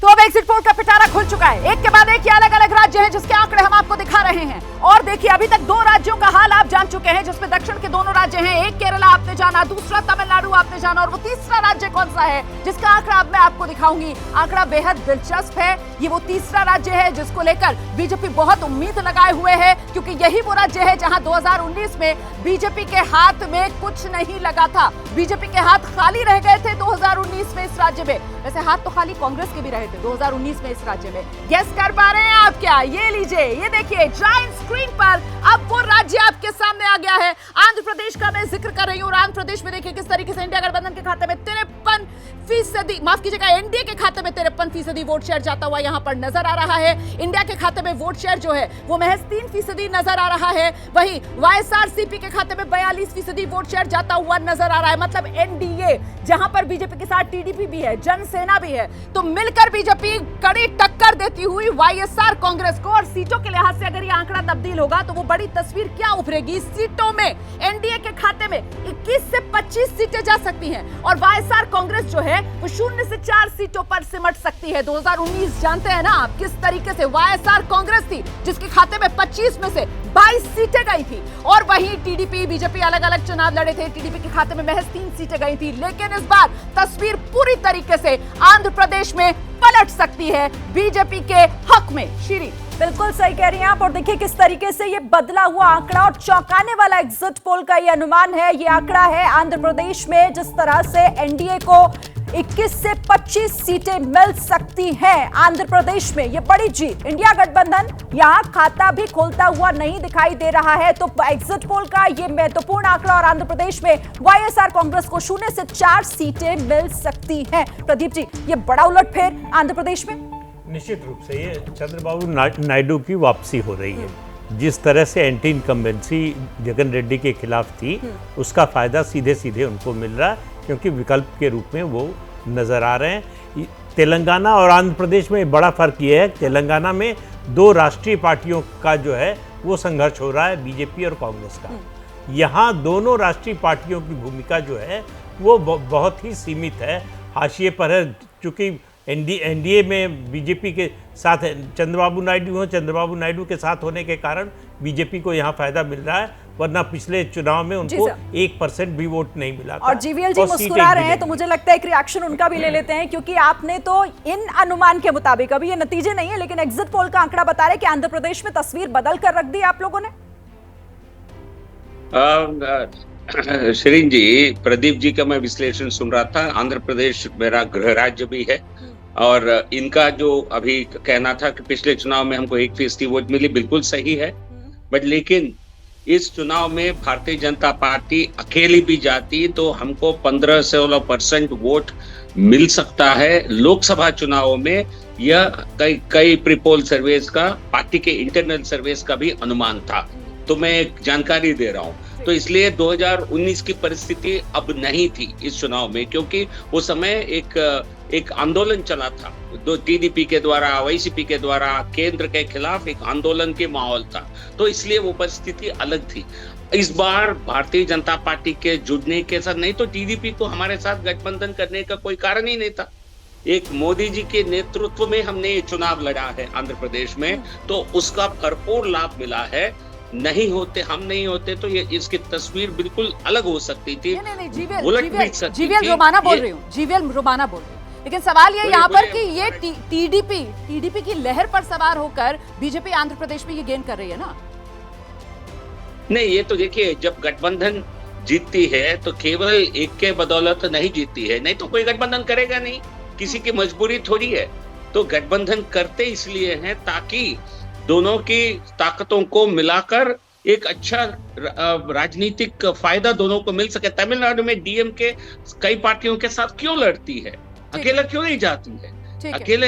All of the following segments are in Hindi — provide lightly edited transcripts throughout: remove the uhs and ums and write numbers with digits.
तो अब एग्जिट पोल का पिटारा खुल चुका है। एक के बाद एक ये अलग अलग राज्य हैं जिसके आंकड़े हम आपको दिखा रहे हैं। और देखिए अभी तक 2 राज्यों का हाल आप जान चुके हैं, जिसमें दक्षिण के दोनों राज्य हैं। एक केरला आपने जाना, दूसरा तमिलनाडु आपने जाना, और वो तीसरा राज्य कौन सा है जिसका आंकड़ा अब मैं आपको दिखाऊंगी। आंकड़ा बेहद दिलचस्प है। ये वो तीसरा राज्य है जिसको लेकर बीजेपी बहुत उम्मीद लगाए हुए है, क्योंकि यही वो राज्य है जहां 2019 में बीजेपी के हाथ में कुछ नहीं लगा था। बीजेपी के हाथ खाली रह गए थे 2019 में इस राज्य में। वैसे हाथ तो खाली कांग्रेस के भी रहे थे 2019 में इस राज्य में। गेस कर पा रहे हैं आप क्या? ये लीजिए, ये देखिए जायंट स्क्रीन पर अब वो राज्य आपके सामने आ गया है। आंध्र प्रदेश का मैं जिक्र कर रही हूँ। आंध्र प्रदेश में देखिए किस तरीके से इंडिया गठबंधन के खाते में 53%, माफ कीजिएगा, एनडीए के खाते में 53% वोट शेयर जाता हुआ यहां पर नजर आ रहा है। इंडिया के खाते में वोट शेयर जो है वो महज 3% नजर आ रहा है। वहीं वाईएसआरसीपी के खाते में 42% वोट शेयर जाता हुआ नजर आ रहा है। मतलब एनडीए जहां पर बीजेपी के साथ टीडीपी भी है, जनसेना भी है, तो मिलकर बीजेपी कड़ी टक्कर देती हुई वाईएसआर कांग्रेस को। और सीटों के लिहाज से अगर ये आंकड़ा तब्दील होगा तो वो बड़ी तस्वीर क्या उभरेगी। सीटों में एनडीए के खाते में 21 से 25 सीटें जा सकती हैं और वाईएसआर कांग्रेस जो है वो 0 से 4 सीटों पर सिमट सकती है। 2019 जानते हैं ना आप किस तरीके से वाईएसआर कांग्रेस थी जिसके खाते में 25 में से 22 सीटें गई थी। और वहीं टीडीपी बीजेपी अलग अलग चुनाव लड़े थे, टीडीपी के खाते में महज 3 सीटें गई थी। लेकिन इस बार तस्वीर पूरी तरीके से आंध्र प्रदेश में पलट सकती है बीजेपी के हक में। श्री बिल्कुल सही कह रही हैं आप। और देखिए किस तरीके से ये बदला हुआ आंकड़ा और चौंकाने वाला एग्जिट पोल का ये अनुमान है। ये आंकड़ा है आंध्र प्रदेश में जिस तरह से एनडीए को 21 से 25 सीटें मिल सकती हैं आंध्र प्रदेश में। ये बड़ी जीत। इंडिया गठबंधन यहां खाता भी खोलता हुआ नहीं दिखाई दे रहा है। तो एग्जिट पोल का ये महत्वपूर्ण आंकड़ा और आंध्र प्रदेश में वाईएसआर कांग्रेस को 0 से 4 सीटें मिल सकती हैं। प्रदीप जी, ये बड़ा उलटफेर आंध्र प्रदेश में। निश्चित रूप से ये चंद्रबाबू नायडू की वापसी हो रही है। जिस तरह से एंटी इनकम्बेंसी जगन रेड्डी के खिलाफ थी, उसका फायदा सीधे सीधे उनको मिल रहा है, क्योंकि विकल्प के रूप में वो नजर आ रहे हैं। तेलंगाना और आंध्र प्रदेश में बड़ा फर्क ये है, तेलंगाना में 2 राष्ट्रीय पार्टियों का जो है वो संघर्ष हो रहा है, बीजेपी और कांग्रेस का। यहाँ दोनों राष्ट्रीय पार्टियों की भूमिका जो है वो बहुत ही सीमित है, हाशिए पर है। चूँकि एनडीए में बीजेपी के साथ चंद्रबाबू नायडू के साथ होने के कारण बीजेपी को यहाँ फायदा मिल रहा है, वरना पिछले चुनाव में उनको 1% भी वोट नहीं मिला था। और जीवीएल जी मुस्कुरा रहे हैं, तो मुझे लगता है एक रिएक्शन उनका भी ले लेते हैं, क्योंकि आपने तो इन अनुमान के मुताबिक, अभी ये नतीजे नहीं है लेकिन एग्जिट पोल का आंकड़ा बता रहे हैं कि आंध्र प्रदेश में तस्वीर बदल कर रख दी आप लोगों ने। शरीन जी, प्रदीप जी का मैं विश्लेषण सुन रहा था। आंध्र प्रदेश मेरा गृह राज्य भी है और इनका जो अभी कहना था कि पिछले चुनाव में हमको 1% वोट मिली, बिल्कुल सही है। बट लेकिन इस चुनाव में भारतीय जनता पार्टी अकेली भी जाती तो हमको 15-16% वोट मिल सकता है। लोकसभा चुनावों में यह कई प्रीपोल सर्वेस का, पार्टी के इंटरनल सर्वेस का भी अनुमान था। तो मैं एक जानकारी दे रहा हूँ। तो इसलिए 2019 की परिस्थिति अब नहीं थी इस चुनाव में, क्योंकि उस समय एक आंदोलन चला था, टीडीपी के द्वारा, वाईसीपी के द्वारा केंद्र के खिलाफ एक आंदोलन के माहौल था। तो इसलिए वो परिस्थिति अलग थी। इस बार भारतीय जनता पार्टी के जुड़ने के साथ, नहीं तो टीडीपी को हमारे साथ गठबंधन करने का कोई कारण ही नहीं था। एक मोदी जी के नेतृत्व में हमने ये चुनाव लड़ा है आंध्र प्रदेश में, तो उसका भरपूर लाभ मिला है। हम नहीं होते तो ये इसकी तस्वीर बिल्कुल अलग हो सकती थी। जीवीएल रोमाना बोल रही हूँ। लेकिन सवाल ये यहाँ पर कि ये टीडीपी की लहर पर सवार होकर बीजेपी आंध्र प्रदेश में ये गेन कर रही है ना। नहीं, ये तो देखिए, जब गठबंधन जीतती है तो केवल एक के बदौलत नहीं जीतती है, नहीं तो कोई गठबंधन करेगा नहीं, किसी की मजबूरी थोड़ी है। तो गठबंधन करते इसलिए हैं ताकि दोनों की ताकतों को मिलाकर एक अच्छा राजनीतिक फायदा दोनों को मिल सके। तमिलनाडु में डीएमके कई पार्टियों के साथ क्यों लड़ती है, अकेला क्यों नहीं जाती है? अकेले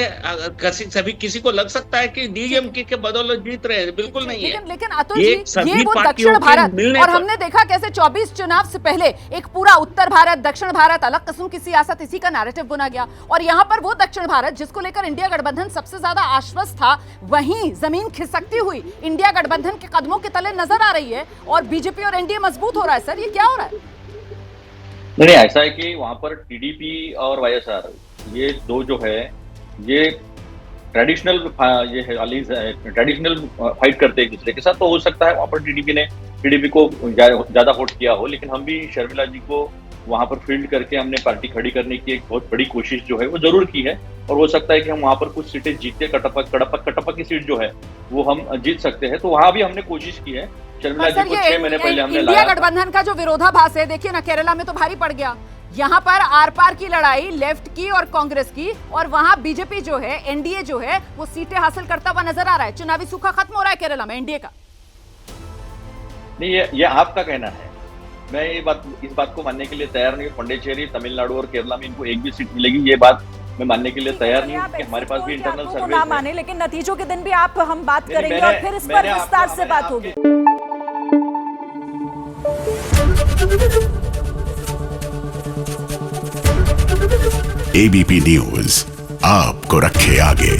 किसी को लग सकता है कि डीएमके के बदौलत जीत रहे हैं, बिल्कुल नहीं है। लेकिन अतुल जी, ये वो दक्षिण भारत, और हमने देखा कैसे 24 चुनाव से पहले एक पूरा उत्तर भारत, दक्षिण भारत, अलग किस्म की सियासत, इसी का नैरेटिव बुना गया। और यहाँ पर वो दक्षिण भारत जिसको लेकर इंडिया गठबंधन सबसे ज्यादा आश्वस्त था, वहीं जमीन खिसकती हुई इंडिया गठबंधन के कदमों के तले नजर आ रही है और बीजेपी और एनडीए मजबूत हो रहा है। सर, ये क्या हो रहा है? नहीं, ऐसा है कि वहां पर टीडीपी और वाईएसआर, ये दो जो है ये ट्रेडिशनल ये है ट्रेडिशनल फाइट करते हैं एक दूसरे के साथ, तो हो सकता है वहाँ पर टीडीपी को ज्यादा वोट किया हो, लेकिन हम भी शर्मिला जी को वहाँ पर फील्ड करके हमने पार्टी खड़ी करने की एक बहुत बड़ी कोशिश जो है वो जरूर की है, और हो सकता है कि हम वहाँ पर कुछ सीटें जीत के कटप्पा की सीट जो है वो हम जीत सकते हैं, तो वहाँ भी हमने कोशिश की है। शर्मिला जी को 6 महीने पहले हमने इंडिया गठबंधन का जो विरोधाभास है, देखिए ना केरला में तो भारी पड़ गया, यहाँ पर आर पार की लड़ाई लेफ्ट की और कांग्रेस की, और वहां बीजेपी जो है, एनडीए जो है वो सीटें हासिल करता हुआ नजर आ रहा है। चुनावी सूखा खत्म हो रहा है केरला में एनडीए का। नहीं, ये आपका कहना है, मैं इस बात को मानने के लिए तैयार नहीं हूँ। पौंडीचेरी, तमिलनाडु और केरला में इनको एक भी सीट मिलेगी, ये बात मैं मानने के लिए तैयार नहीं हूँ, क्योंकि हमारे पास भी इंटरनल सर्वे ना माने, लेकिन नतीजों के दिन भी आप हम बात करेंगे और फिर इस पर विस्तार से बात होगी। एबीपी न्यूज आपको रखे आगे।